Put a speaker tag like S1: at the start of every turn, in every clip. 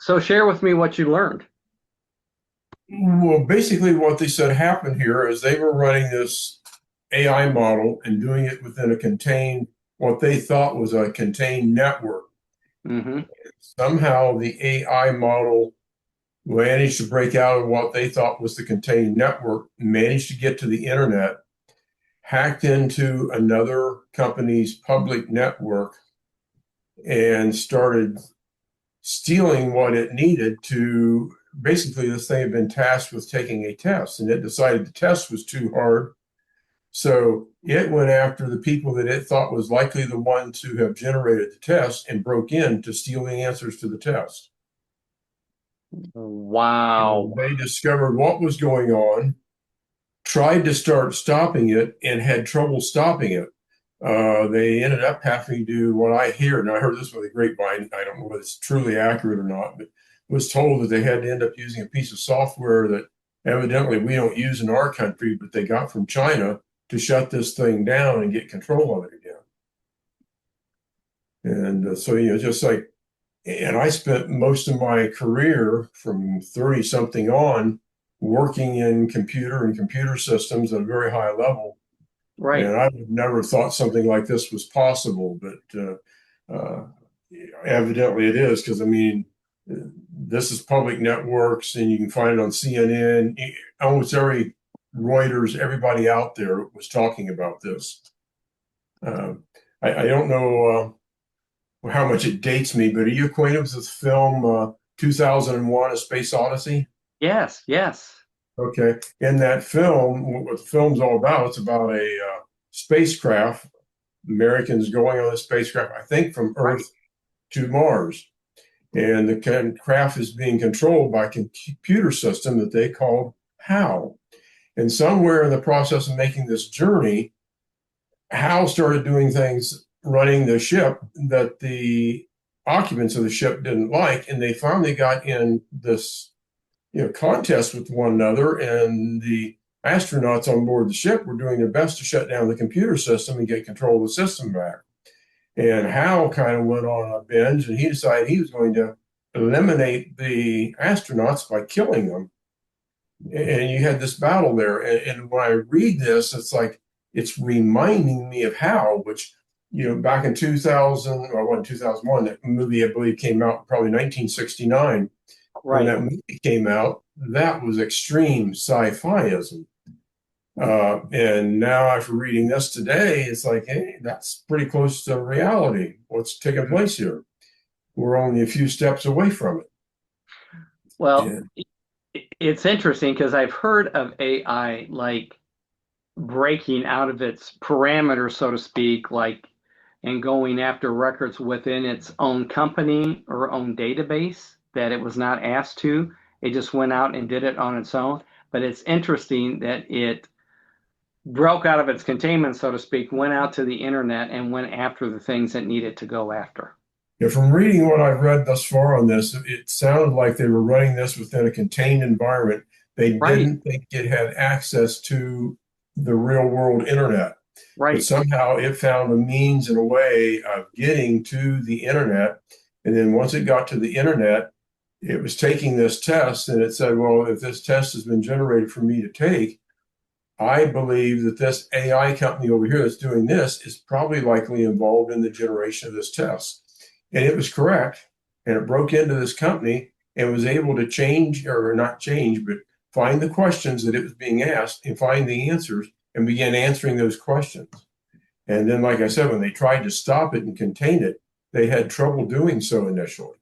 S1: So share with me what you learned.
S2: Well, basically, what they said happened here is they were running this AI model and doing it within what they thought was a contained network.
S1: Hmm.
S2: Somehow, the AI model managed to break out of what they thought was the contained network, managed to get to the internet, hacked into another company's public network, and started stealing what it needed to. Basically, this thing had been tasked with taking a test, and it decided the test was too hard. So it went after the people that it thought was likely the ones who have generated the test and broke in to steal the answers to the test.
S1: Wow.
S2: And they discovered what was going on, tried to start stopping it, and had trouble stopping it. They ended up having to do what I hear, and I heard this with a grapevine. I don't know whether it's truly accurate or not, but was told that they had to end up using a piece of software that evidently we don't use in our country, but they got from China to shut this thing down and get control of it again. And so, just like, and I spent most of my career from 30 something on working in computer systems at a very high level.
S1: Right.
S2: And I would never thought something like this was possible, but uh, evidently it is because I mean, this is public networks, and you can find it on CNN. Almost every Reuters, everybody out there was talking about this. Uh, I don't know how much it dates me, but are you acquainted with the film 2001: A Space Odyssey?
S1: Yes, yes.
S2: Okay. In that film, what the film's all about, it's about a spacecraft, Americans going on a spacecraft, I think from
S1: Right.
S2: Earth to Mars. And the craft is being controlled by a computer system that they called HAL. And somewhere in the process of making this journey, HAL started doing things running the ship that the occupants of the ship didn't like. And they finally got in this contest with one another, and the astronauts on board the ship were doing their best to shut down the computer system and get control of the system back. And Hal kind of went on a binge, and he decided he was going to eliminate the astronauts by killing them. And you had this battle there. And when I read this, it's like it's reminding me of Hal, which back in 2000 or when 2001, that movie I believe came out probably 1969. When
S1: Right.
S2: that movie came out, that was extreme sci-fiism. And now after reading this today, it's like, hey, that's pretty close to reality. What's taking
S1: Mhm.
S2: place here? We're only a few steps away from it.
S1: Well,
S2: And
S1: it's interesting because I've heard of AI like breaking out of its parameters, so to speak, like and going after records within its own company or own database that it was not asked to. It just went out and did it on its own. But it's interesting that it broke out of its containment, so to speak, went out to the internet and went after the things that needed to go after.
S2: from reading what I've read thus far on this, it sounded like they were running this within a contained environment. They
S1: Right,
S2: didn't think it had access to the real world internet, but
S1: right.
S2: somehow it found a means and a way of getting to the internet. And then once it got to the internet, it was taking this test, and it said, well, if this test has been generated for me to take, I believe that this AI company over here that's doing this is probably likely involved in the generation of this test. And it was correct. And it broke into this company and was able to change, or not change, but find the questions that it was being asked and find the answers and begin answering those questions. And then, like I said, when they tried to stop it and contain it, they had trouble doing so initially.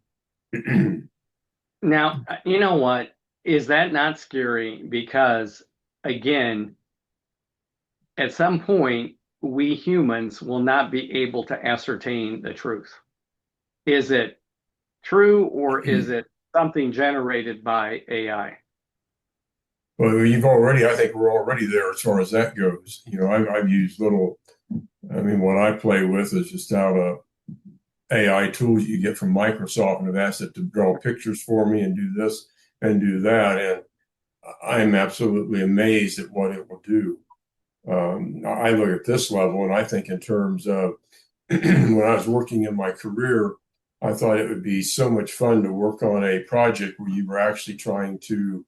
S1: Now, you know what? Is that not scary? Because again, at some point, we humans will not be able to ascertain the truth. Is it true or is it something generated by AI?
S2: Well, I think we're already there as far as that goes. I've used I mean, what I play with is just out of AI tools you get from Microsoft, and I've asked it to draw pictures for me and do this and do that. And I'm absolutely amazed at what it will do. I look at this level and I think in terms of when I was working in my career, I thought it would be so much fun to work on a project where you were actually trying to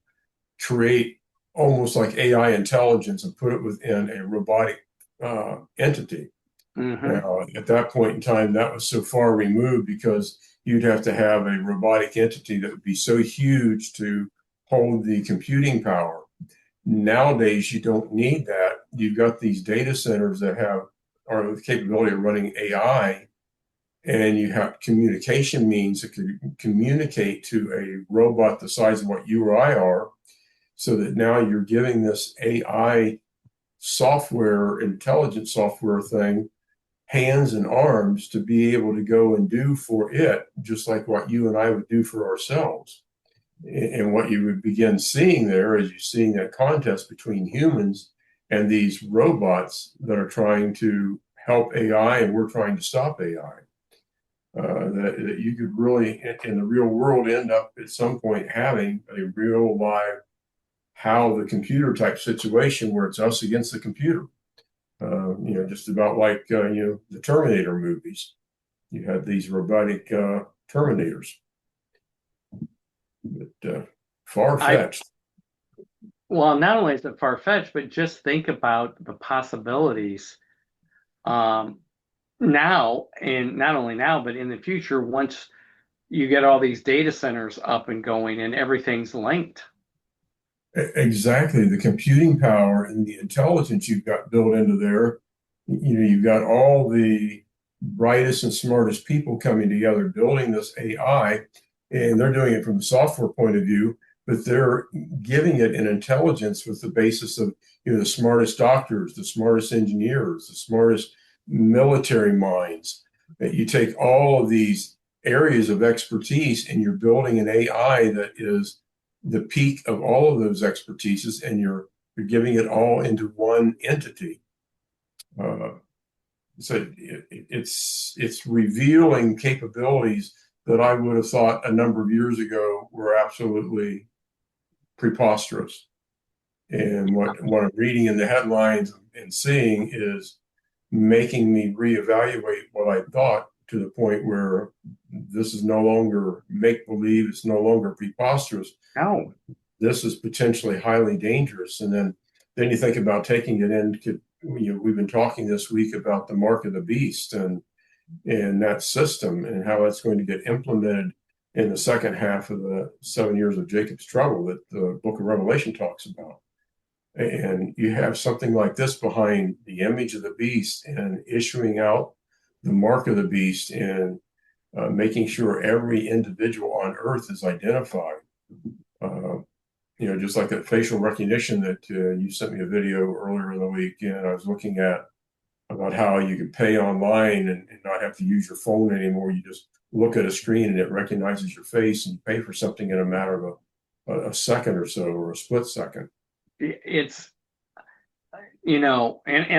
S2: create almost like AI intelligence and put it within a robotic entity.
S1: Hmm.
S2: Now, at that point in time, that was so far removed because you'd have to have a robotic entity that would be so huge to hold the computing power. Nowadays, you don't need that. You've got these data centers that have are the capability of running AI, and you have communication means that can communicate to a robot the size of what you or I are, so that now you're giving this AI software, intelligent software thing, hands and arms to be able to go and do for it, just like what you and I would do for ourselves. And what you would begin seeing there is you're seeing that contest between humans and these robots that are trying to help AI, and we're trying to stop AI. That you could really, in the real world, end up at some point having a real live how the computer type situation where it's us against the computer. Just about like the Terminator movies. You had these robotic Terminators, but far
S1: I
S2: fetched.
S1: Well, not only is it far-fetched, but just think about the possibilities um, now, and not only now, but in the future, once you get all these data centers up and going and everything's linked.
S2: Exactly, the computing power and the intelligence you've got built into there. You've got all the brightest and smartest people coming together building this AI, and they're doing it from the software point of view, but they're giving it an intelligence with the basis of the smartest doctors, the smartest engineers, the smartest military minds. That you take all of these areas of expertise and you're building an AI that is the peak of all of those expertises, and you're giving it all into one entity. Uh, it's revealing capabilities that I would have thought a number of years ago were absolutely preposterous. And what I'm reading in the headlines and seeing is making me reevaluate what I thought, to the point where this is no longer make believe, it's no longer preposterous.
S1: No.
S2: This is potentially highly dangerous. And then you think about taking it into, we've been talking this week about the mark of the beast and that system and how it's going to get implemented in the second half of the 7 years of Jacob's trouble that the book of Revelation talks about. And you have something like this behind the image of the beast and issuing out the mark of the beast, and making sure every individual on earth is identified. Uh, just like that facial recognition that you sent me a video earlier in the week, and I was looking at about how you can pay online and not have to use your phone anymore. You just look at a screen and it recognizes your face, and you pay for something in a matter of a second or so, or a split second.
S1: It's, and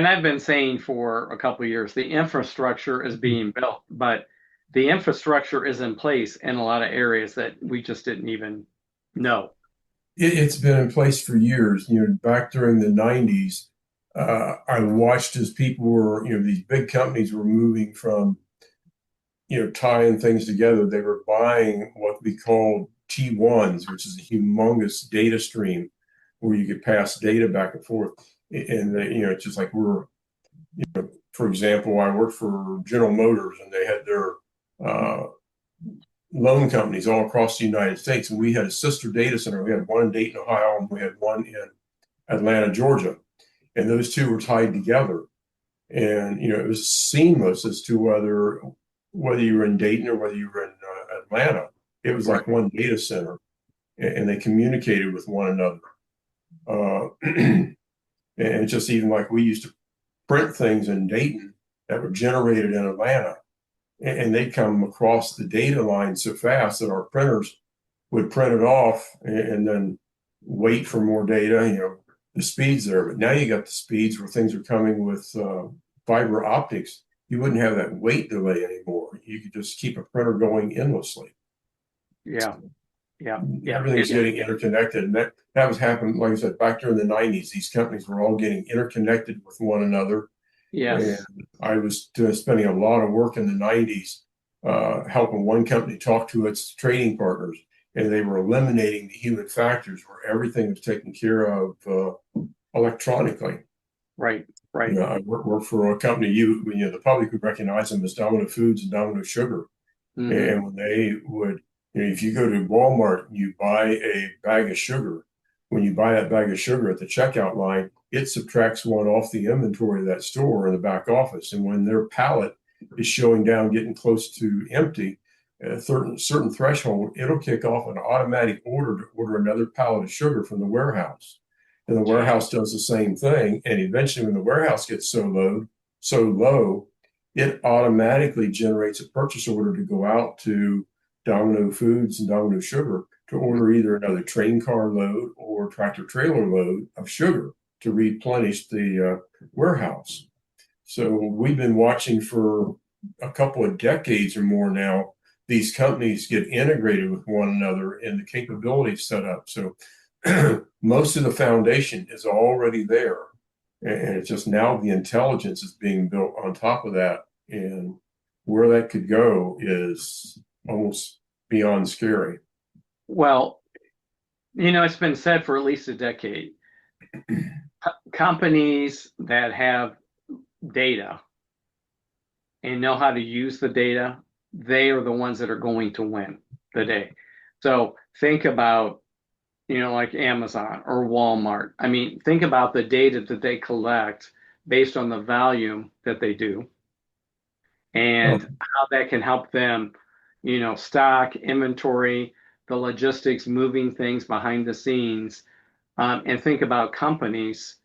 S1: I've been saying for a couple of years, the infrastructure is being built, but the infrastructure is in place in a lot of areas that we just didn't even know.
S2: It's been in place for years. Back during the 90s, I watched as people were, these big companies were moving from, tying things together. They were buying what we call T1s, which is a humongous data stream where you could pass data back and forth. And it's just like for example, I worked for General Motors, and they had their uh, loan companies all across the United States. And we had a sister data center. We had one in Dayton, Ohio, and we had one in Atlanta, Georgia. And those two were tied together. And, it was seamless as to whether you were in Dayton or whether you were in Atlanta. It was
S1: Right.
S2: like one data center, and they communicated with one another. And it's just even like we used to print things in Dayton that were generated in Atlanta, and they'd come across the data line so fast that our printers would print it off and then wait for more data. The speeds there, but now you got the speeds where things are coming with fiber optics. You wouldn't have that wait delay anymore. You could just keep a printer going endlessly.
S1: Yeah. Yeah. Yeah.
S2: Everything's getting interconnected, and that was happening, like I said, back during the 90s. These companies were all getting interconnected with one another. And
S1: Yes.
S2: I was spending a lot of work in the 90s helping one company talk to its trading partners, and they were eliminating the human factors where everything was taken care of electronically.
S1: Right, right.
S2: I work for a company, the public would recognize them as Domino Foods and Domino Sugar.
S1: Hmm.
S2: And when they would, if you go to Walmart and you buy a bag of sugar, when you buy that bag of sugar at the checkout line, it subtracts one off the inventory of that store in the back office. And when their pallet is showing down, getting close to empty, at a certain threshold, it'll kick off an automatic order to order another pallet of sugar from the warehouse. And the
S1: Gee.
S2: warehouse does the same thing. And eventually, when the warehouse gets so low, it automatically generates a purchase order to go out to Domino Foods and Domino Sugar to order either another train car load or tractor trailer load of sugar to replenish the warehouse. So we've been watching for a couple of decades or more now these companies get integrated with one another and the capabilities set up. So most of the foundation is already there. And it's just now the intelligence is being built on top of that. And where that could go is almost beyond scary.
S1: Well, it's been said for at least a decade. Companies that have data and know how to use the data, they are the ones that are going to win the day. So think about, like Amazon or Walmart. I mean, think about the data that they collect based on the volume that they do
S2: Oh,
S1: and how that can help them, stock, inventory, the logistics, moving things behind the scenes. And think about companies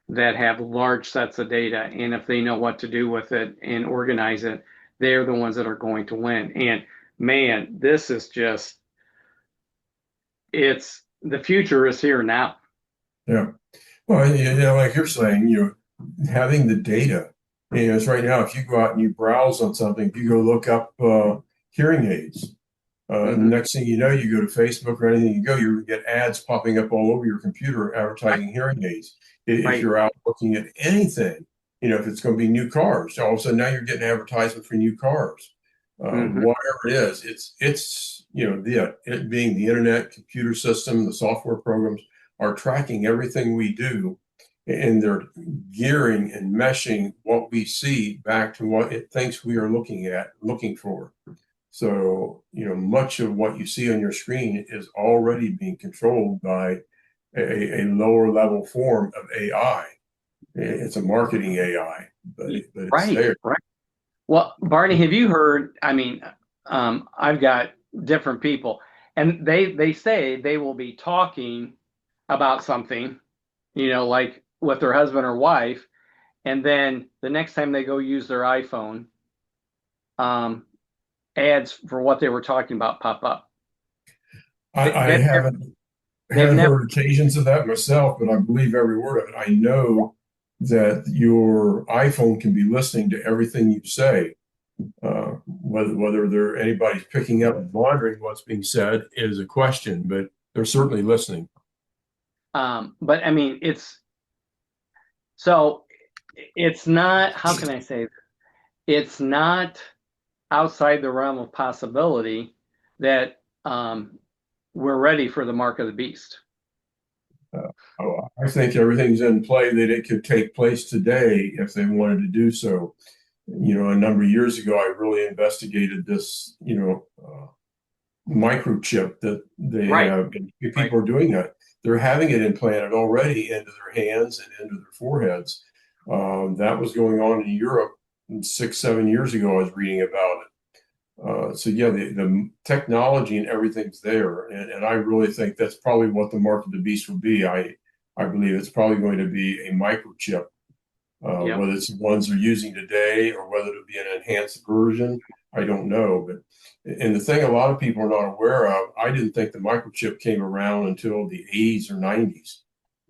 S1: that have large sets of data. And if they know what to do with it and organize it, they're the ones that are going to win. And man, this is just, it's the future is here now.
S2: yeah. Well, like you're saying, having the data. It's right now, if you go out and you browse on something, if you go look up hearing aids,
S1: Hmm.
S2: next thing you know, you go to Facebook or anything you go, you get ads popping up all over your computer
S1: Right,
S2: advertising hearing aids. If
S1: right.
S2: you're out looking at anything, if it's going to be new cars, all of a sudden now you're getting advertisement for new cars.
S1: Hmm.
S2: Whatever it is, it's it being the internet, computer system, the software programs are tracking everything we do, and they're gearing and meshing what we see back to what it thinks we are looking for. So, much of what you see on your screen is already being controlled by a lower level form of AI. It's a marketing AI, but it's
S1: Right,
S2: there.
S1: right. Well, Barney, have you heard? I mean, I've got different people, and they say they will be talking about something, like with their husband or wife, and then the next time they go use their iPhone, um, ads for what they were talking about pop up.
S2: I,
S1: They,
S2: I
S1: they've never, they've
S2: haven't
S1: never.
S2: heard occasions of that myself, but I believe every word of it. I know that your iPhone can be listening to everything you say. Whether anybody's picking up and monitoring what's being said is a question, but they're certainly listening.
S1: But I mean, so it's not. How can I say? It's not outside the realm of possibility that we're ready for the mark of the beast.
S2: I think everything's in play that it could take place today if they wanted to do so. A number of years ago, I really investigated this, microchip that they
S1: Right,
S2: have. And
S1: right.
S2: people are doing that. They're having it implanted already into their hands and into their foreheads. That was going on in Europe 6, 7 years ago. I was reading about it. So yeah, the technology and everything's there, and I really think that's probably what the mark of the beast will be. I believe it's probably going to be a microchip,
S1: Yep.
S2: whether it's the ones they're using today or whether it'll be an enhanced version. I don't know, but and the thing a lot of people are not aware of, I didn't think the microchip came around until the 80s or 90s.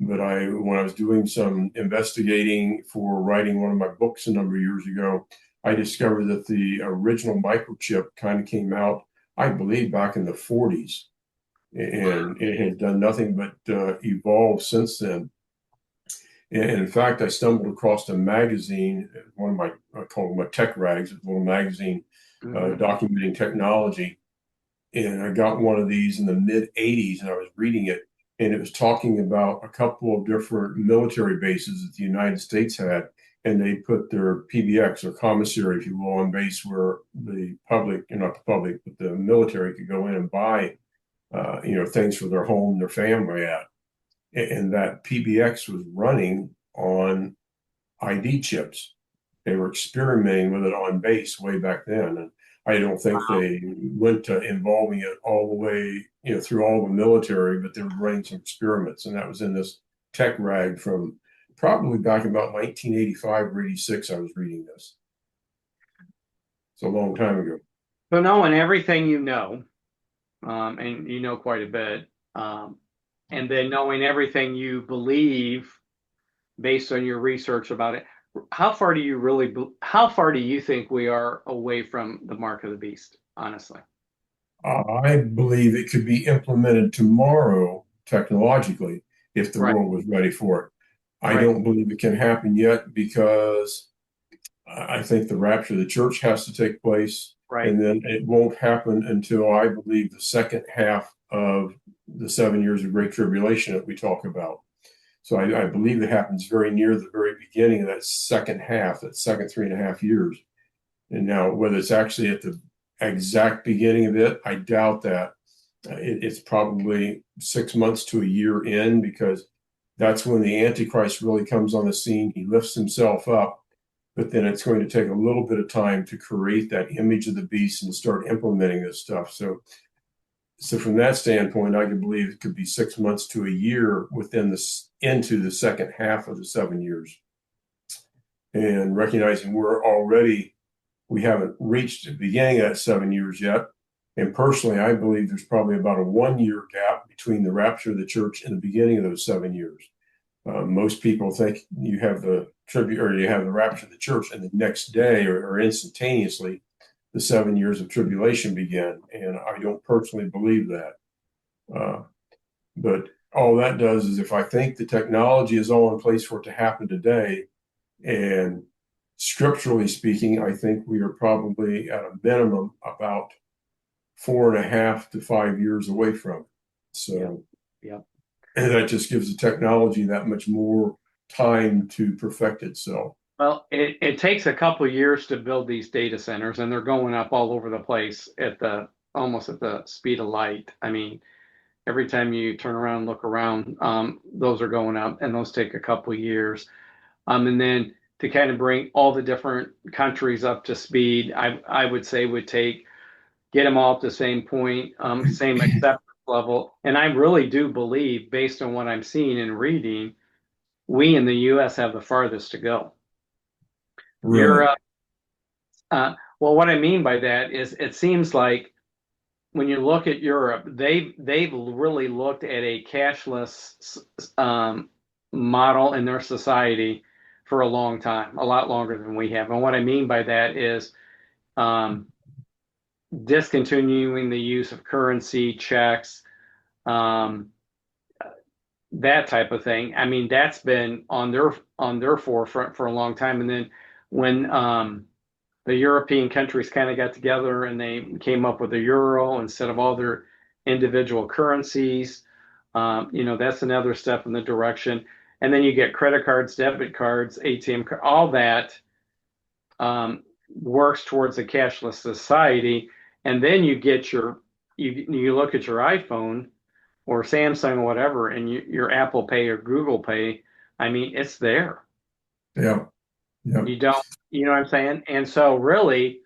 S2: But when I was doing some investigating for writing one of my books a number of years ago, I discovered that the original microchip kind of came out, I believe, back in the 40s, and it has done nothing but evolve since then. And in fact, I stumbled across a magazine, one of my, I call them my tech rags, a little magazine
S1: Hmm.
S2: documenting technology. And I got one of these in the mid 80s and I was reading it, and it was talking about a couple of different military bases that the United States had, and they put their PBX or commissary, if you will, on base where the public, not the public, but the military could go in and buy, things for their home, their family at. And that PBX was running on ID chips. They were experimenting with it on base way back then. And I don't think they went to involving it all the way, through all the military, but they were running some experiments. And that was in this tech rag from probably back about 1985 or 86. I was reading this. It's a long time ago.
S1: So knowing everything you know, and you know quite a bit, and then knowing everything you believe based on your research about it, how far do you think we are away from the mark of the beast, honestly?
S2: I believe it could be implemented tomorrow technologically if the
S1: Right,
S2: world was ready for it. I
S1: right,
S2: don't believe it can happen yet because I think the rapture of the church has to take place,
S1: right.
S2: and then it won't happen until I believe the second half of the 7 years of Great Tribulation that we talk about. So I believe it happens very near the very beginning of that second half, that second 3.5 years. And now, whether it's actually at the exact beginning of it, I doubt that. It's probably 6 months to a year in because that's when the Antichrist really comes on the scene. He lifts himself up, but then it's going to take a little bit of time to create that image of the beast and start implementing this stuff. So from that standpoint, I can believe it could be 6 months to a year within this into the second half of the 7 years. And recognizing we haven't reached the beginning of that 7 years yet. And personally, I believe there's probably about a 1 year gap between the rapture of the church and the beginning of those 7 years. Most people think you have the rapture of the church, and the next day or instantaneously, the 7 years of tribulation begin. And I don't personally believe that. Uh, but all that does is if I think the technology is all in place for it to happen today, and scripturally speaking, I think we are probably at a minimum about 4.5 to 5 years away from it.
S1: Yeah,
S2: So,
S1: yeah.
S2: and that just gives the technology that much more time to perfect itself.
S1: Well, it takes a couple of years to build these data centers, and they're going up all over the place at the almost at the speed of light. I mean, every time you turn around and look around, those are going up, and those take a couple of years. And then to kind of bring all the different countries up to speed, I would say would take get them all at the same point, same acceptance level. And I really do believe, based on what I'm seeing and reading, we in the U.S. have the farthest to go.
S2: Really?
S1: Europe, well, what I mean by that is it seems like when you look at Europe, they've really looked at a cashless model in their society for a long time, a lot longer than we have. And what I mean by that is um, discontinuing the use of currency, checks, um, that type of thing. I mean, that's been on their forefront for a long time. And then when the European countries kind of got together and they came up with the euro instead of all their individual currencies. That's another step in the direction. And then you get credit cards, debit cards, ATM, all that works towards a cashless society. And then you look at your iPhone or Samsung or whatever, and your Apple Pay or Google Pay. I mean, it's there.
S2: Yeah. Yeah.
S1: You don't, you know what I'm saying? And so really,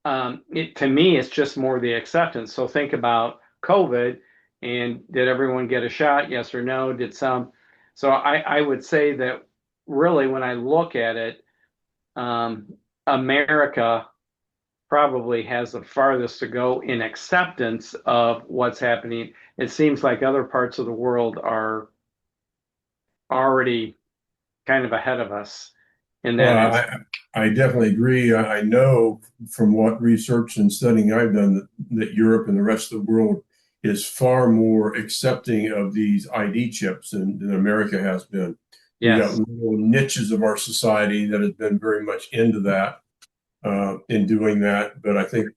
S1: to me, it's just more the acceptance. So think about COVID and did everyone get a shot? Yes or no? Did some? So I would say that really, when I look at it, um, America probably has the farthest to go in acceptance of what's happening. It seems like other parts of the world are already kind of ahead of us in
S2: Well,
S1: that instance.
S2: I definitely agree. I know from what research and studying I've done that Europe and the rest of the world is far more accepting of these ID chips than America has been. We got
S1: Yes.
S2: little niches of our society that has been very much into that, in doing that. But I think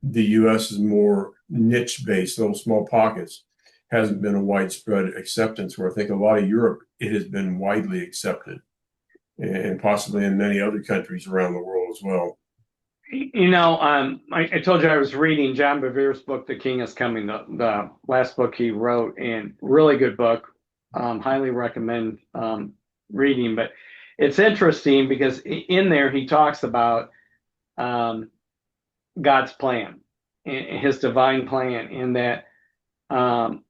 S2: the US is more niche based, little small pockets. Hasn't been a widespread acceptance where I think a lot of Europe, it has been widely accepted and possibly in many other countries around the world as well.
S1: I told you I was reading John Bevere's book, The King is Coming, the last book he wrote, and really good book. Highly recommend reading. But it's interesting because in there he talks about um, God's plan, his divine plan, in that um,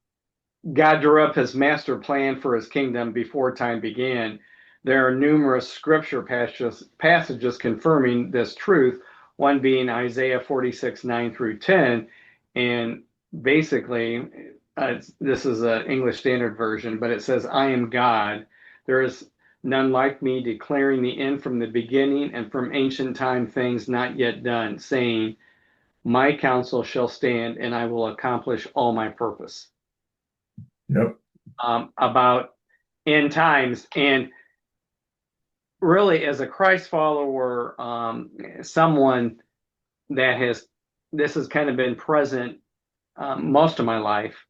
S1: God drew up his master plan for his kingdom before time began. There are numerous scripture passages confirming this truth, one being Isaiah 46, 9 through 10. And basically, this is an English Standard Version, but it says, I am God. There is none like me, declaring the end from the beginning and from ancient time things not yet done, saying, my counsel shall stand and I will accomplish all my purpose.
S2: Yep.
S1: About end times. And really, as a Christ follower, someone that this has kind of been present most of my life,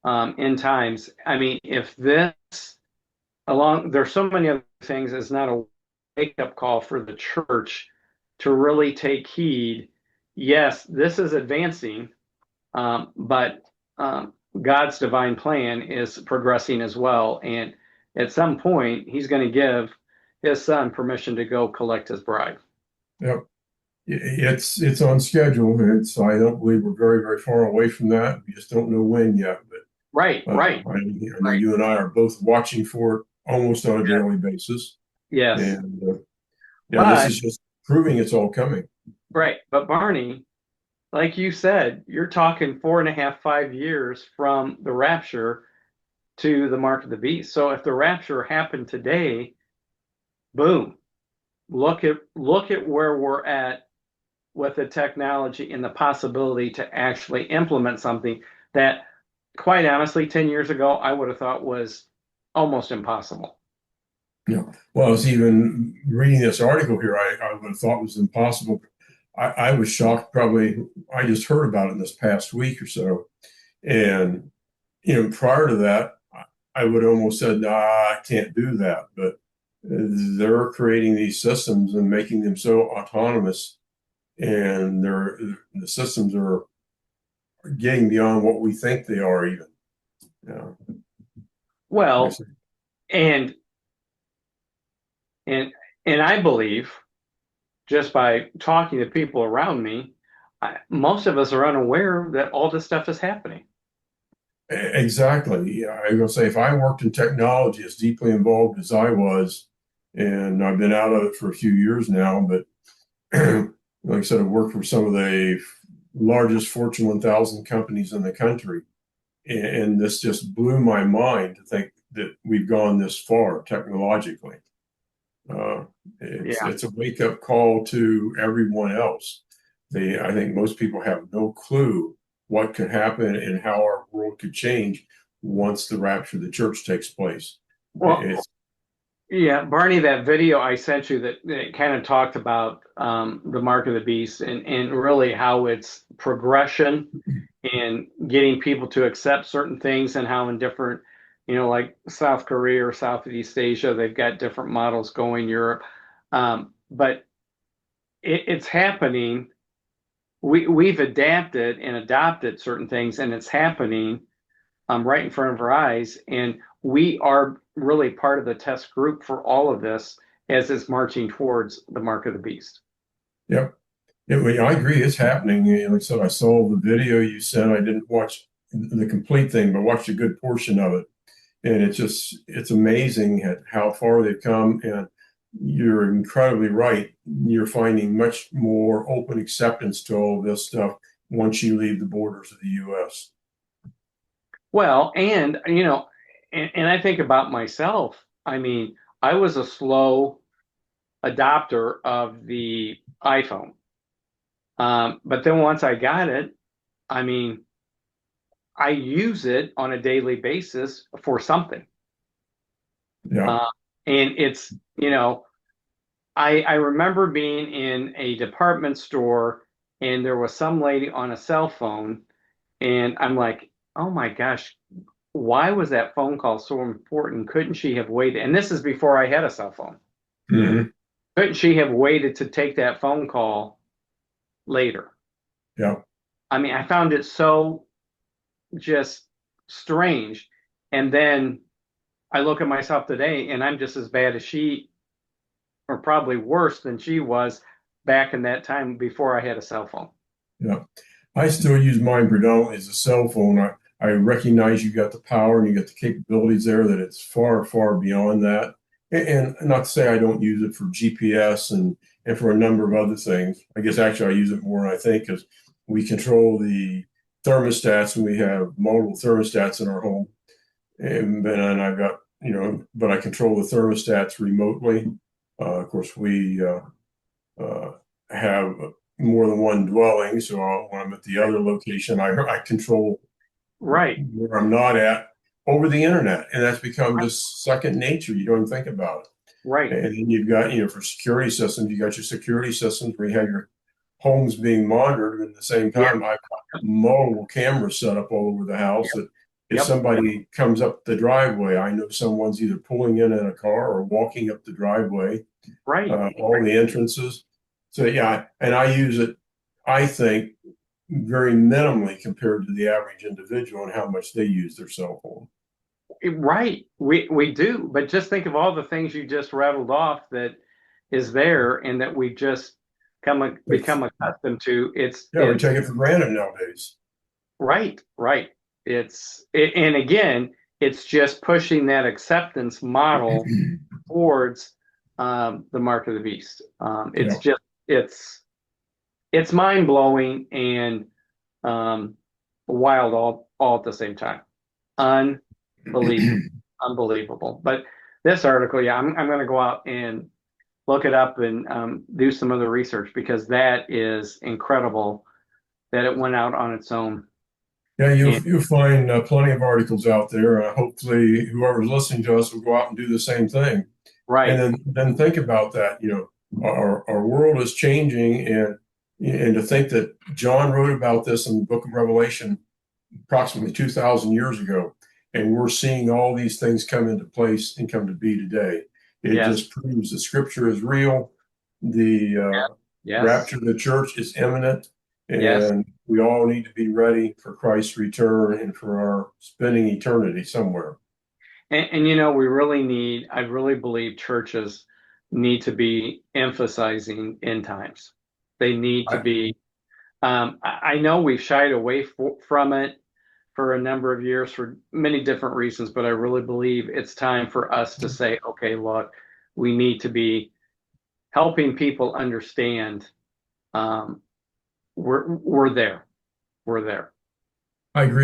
S1: end times. I mean, if this, there's so many other things, it's not a wake up call for the church to really take heed. Yes, this is advancing, but God's divine plan is progressing as well. And at some point, he's going to give his son permission to go collect his bride.
S2: Yep. It's on schedule. I don't believe we're very far away from that. We just don't know when yet.
S1: Right,
S2: But
S1: right,
S2: I know
S1: right.
S2: you and I are both watching for it almost on a
S1: Yeah.
S2: daily basis.
S1: Yes.
S2: And yeah, this
S1: But,
S2: is just proving it's all coming.
S1: right. But Barney, like you said, you're talking 4.5, 5 years from the rapture to the mark of the beast. So if the rapture happened today, boom, look at where we're at with the technology and the possibility to actually implement something that, quite honestly, 10 years ago, I would have thought was almost impossible.
S2: Yeah. Well, I was even reading this article here. I would have thought was impossible. I was shocked. Probably, I just heard about it in this past week or so. And prior to that, I would almost said, "Nah, I can't do that." But they're creating these systems and making them so autonomous, and the systems are getting beyond what we think they are. Even, yeah.
S1: Well, and and and I believe just by talking to people around me, most of us are unaware that all this stuff is happening.
S2: Exactly. Yeah, I'm gonna say if I worked in technology as deeply involved as I was, and I've been out of it for a few years now, but like I said, I've worked for some of the largest Fortune 1000 companies in the country, and this just blew my mind to think that we've gone this far technologically. Uh,
S1: Yeah.
S2: it's a wake up call to everyone else. I think most people have no clue what could happen and how our world could change once the rapture of the church takes place.
S1: Well,
S2: It's
S1: yeah, Barney, that video I sent you that kind of talked about the mark of the beast and really how it's progression and getting people to accept certain things and how in different, like South Korea or Southeast Asia, they've got different models going, Europe. But it's happening. We've adapted and adopted certain things, and it's happening right in front of our eyes. And we are really part of the test group for all of this as it's marching towards the mark of the beast.
S2: Yep. I agree. It's happening. Like I said, I saw the video you sent. I didn't watch the complete thing, but watched a good portion of it. And it's amazing at how far they've come. And you're incredibly right. You're finding much more open acceptance to all of this stuff once you leave the borders of the US.
S1: Well, and I think about myself. I mean, I was a slow adopter of the iPhone. But then once I got it, I mean, I use it on a daily basis for something.
S2: Yeah.
S1: Uh, and I remember being in a department store and there was some lady on a cell phone, and I'm like, oh my gosh, why was that phone call so important? Couldn't she have waited? And this is before I had a cell phone.
S2: Hmm.
S1: Couldn't she have waited to take that phone call later?
S2: Yeah.
S1: I mean, I found it so just strange. And then I look at myself today and I'm just as bad as she, or probably worse than she was back in that time before I had a cell phone.
S2: Yeah. I still use mine predominantly as a cell phone. I recognize you got the power and you got the capabilities there that it's far, far beyond that. And not to say I don't use it for GPS and for a number of other things. I guess actually I use it more, I think, because we control the thermostats and we have multiple thermostats in our home. And then I've got, but I control the thermostats remotely. Of course, we uh, have more than one dwelling. So when I'm at the other location, I control
S1: Right,
S2: where I'm not at over the internet. And that's become just second nature. You don't even think about it.
S1: right,
S2: And then you've got, for security systems, you got your security systems where you have your homes being monitored. And at the same
S1: yeah,
S2: time, I've got multiple cameras set up all over the house
S1: yep,
S2: that if
S1: yep,
S2: somebody comes up the driveway, I know someone's either pulling in a car or walking up the driveway,
S1: right.
S2: all the entrances. So yeah, and I use it, I think, very minimally compared to the average individual and how much they use their cell phone.
S1: Right. We do, but just think of all the things you just rattled off that is there and that we just become accustomed to.
S2: Yeah, we take it for granted nowadays.
S1: Right, right. And again, it's just pushing that acceptance model towards the mark of the beast.
S2: Yeah,
S1: It's it's mind blowing and um, wild all at the same time. Unbelievable, unbelievable. But this article, yeah, I'm going to go out and look it up and do some other research because that is incredible that it went out on its own.
S2: yeah,
S1: And
S2: you'll find plenty of articles out there. Hopefully, whoever's listening to us will go out and do the same thing. And
S1: right,
S2: then think about that. Our world is changing, and to think that John wrote about this in the Book of Revelation approximately 2,000 years ago, and we're seeing all these things come into place and come to be today. It
S1: yes,
S2: just proves the Scripture is real. The
S1: yes,
S2: rapture of the church is imminent,
S1: yes.
S2: and we all need to be ready for Christ's return and for our spending eternity somewhere.
S1: And we really need, I really believe churches need to be emphasizing end times. They need to
S2: I,
S1: be, I know we've shied away from it for a number of years for many different reasons, but I really believe it's time for us to say, okay, look, we need to be helping people understand um, we're there. We're there.
S2: I agree